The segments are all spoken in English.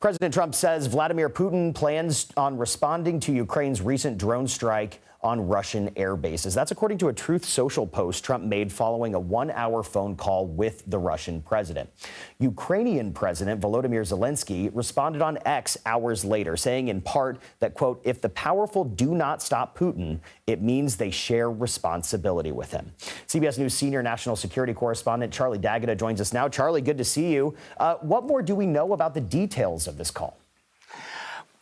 President Trump says Vladimir Putin plans on responding to Ukraine's recent drone strike on Russian air bases. That's according to a Truth Social post Trump made following a 1-hour phone call with the Russian president. Ukrainian President Volodymyr Zelensky responded on X hours later, saying in part that, quote, if the powerful do not stop Putin, it means they share responsibility with him. CBS News senior national security correspondent Charlie D'Agata joins us now. Charlie, good to see you. What more do we know about the details of this call?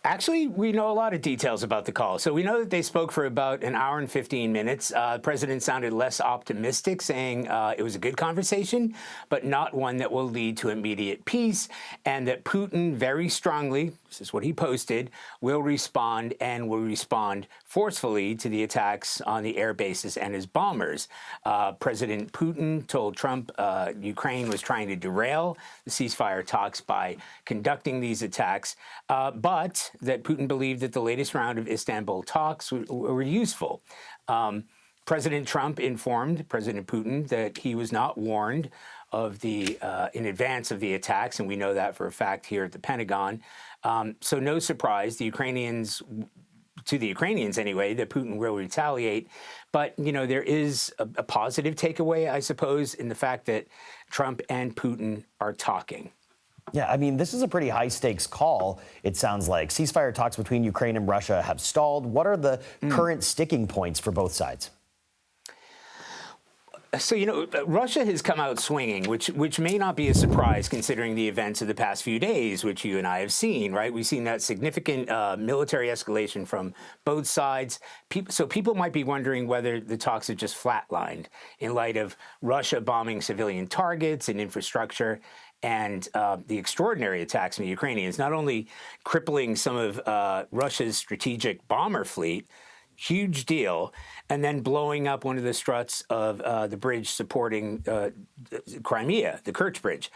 Actually, we know a lot of details about the call. So we know that they spoke for about an hour and 15 minutes. The president sounded less optimistic, saying it was a good conversation, but not one that will lead to immediate peace, and that Putin very strongly, this is what he posted, will respond and will respond forcefully to the attacks on the air bases and his bombers. President Putin told Trump Ukraine was trying to derail the ceasefire talks by conducting these attacks, but that Putin believed that the latest round of Istanbul talks were useful. President Trump informed President Putin that he was not warned of the in advance of the attacks, and we know that for a fact here at the Pentagon. So no surprise, to the Ukrainians anyway, that Putin will retaliate. But, you know, there is a positive takeaway, I suppose, in the fact that Trump and Putin are talking. Yeah, I mean, this is a pretty high-stakes call, it sounds like. Ceasefire talks between Ukraine and Russia have stalled. What are the current sticking points for both sides? So, you know, Russia has come out swinging, which may not be a surprise considering the events of the past few days, which you and I have seen, right? We've seen that significant military escalation from both sides. So people might be wondering whether the talks have just flatlined in light of Russia bombing civilian targets and infrastructure, and the extraordinary attacks from the Ukrainians, not only crippling some of Russia's strategic bomber fleet, huge deal, and then blowing up one of the struts of the bridge supporting Crimea, the Kerch Bridge.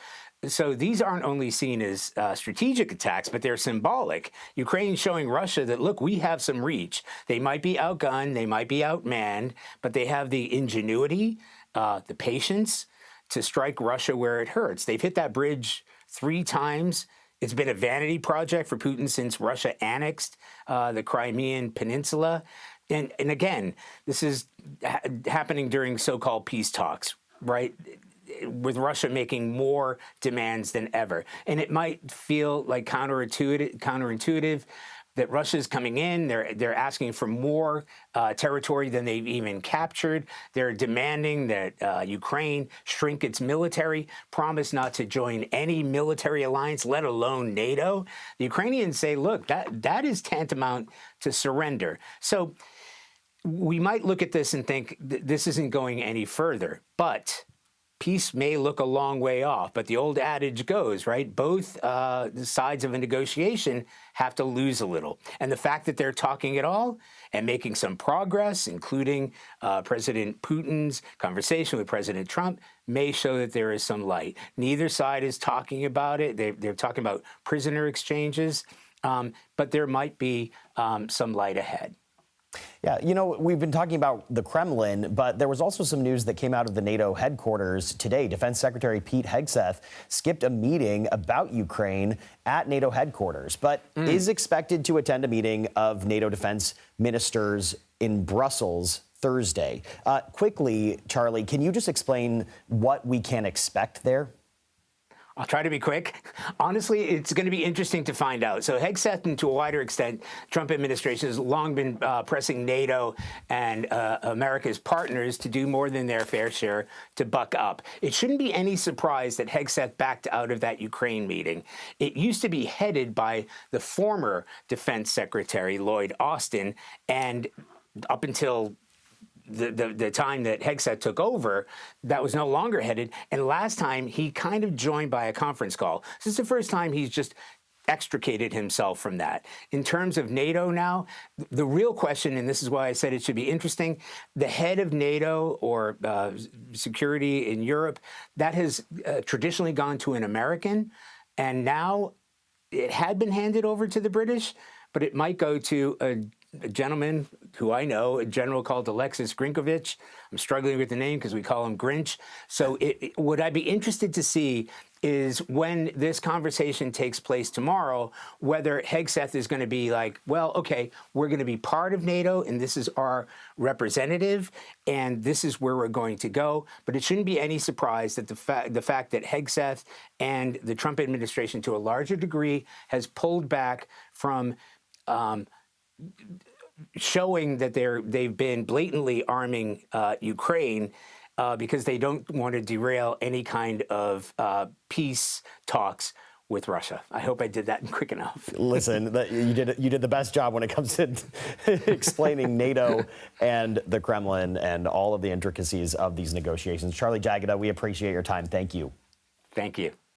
So these aren't only seen as strategic attacks, but they're symbolic. Ukraine showing Russia that, look, we have some reach. They might be outgunned, they might be outmanned, but they have the ingenuity, the patience, to strike Russia where it hurts. They've hit that bridge 3 times. It's been a vanity project for Putin since Russia annexed the Crimean Peninsula. And again, this is happening during so-called peace talks, right? With Russia making more demands than ever. And it might feel like counterintuitive that Russia's coming in, they're asking for more territory than they've even captured. They're demanding that Ukraine shrink its military, promise not to join any military alliance, let alone NATO. The Ukrainians say, look, that is tantamount to surrender. So we might look at this and think this isn't going any further, but peace may look a long way off, but the old adage goes, right? Both sides of a negotiation have to lose a little. And the fact that they're talking at all and making some progress, including President Putin's conversation with President Trump, may show that there is some light. Neither side is talking about it. They're talking about prisoner exchanges, but there might be some light ahead. Yeah, you know, we've been talking about the Kremlin, but there was also some news that came out of the NATO headquarters today. Defense Secretary Pete Hegseth skipped a meeting about Ukraine at NATO headquarters, but is expected to attend a meeting of NATO defense ministers in Brussels Thursday. Quickly, Charlie, can you just explain what we can expect there? I'll try to be quick. Honestly, it's going to be interesting to find out. So Hegseth, and to a wider extent, Trump administration has long been pressing NATO and America's partners to do more than their fair share to buck up. It shouldn't be any surprise that Hegseth backed out of that Ukraine meeting. It used to be headed by the former Defense Secretary, Lloyd Austin, and up until the time that Hegseth took over, that was no longer headed. And last time, he kind of joined by a conference call. This is the first time he's just extricated himself from that. In terms of NATO now, the real question, and this is why I said it should be interesting, the head of NATO or security in Europe, that has traditionally gone to an American, and now it had been handed over to the British, but it might go to a gentleman who I know, a general called Alexis Grinkovich. I'm struggling with the name because we call him Grinch. So would I be interested to see is when this conversation takes place tomorrow, whether Hegseth is going to be like, well, okay, we're going to be part of NATO and this is our representative and this is where we're going to go. But it shouldn't be any surprise that the fact that Hegseth and the Trump administration to a larger degree has pulled back from showing that they've been blatantly arming Ukraine because they don't want to derail any kind of peace talks with Russia. I hope I did that quick enough. Listen, you did the best job when it comes to explaining NATO and the Kremlin and all of the intricacies of these negotiations. Charlie Jagada, we appreciate your time. Thank you. Thank you.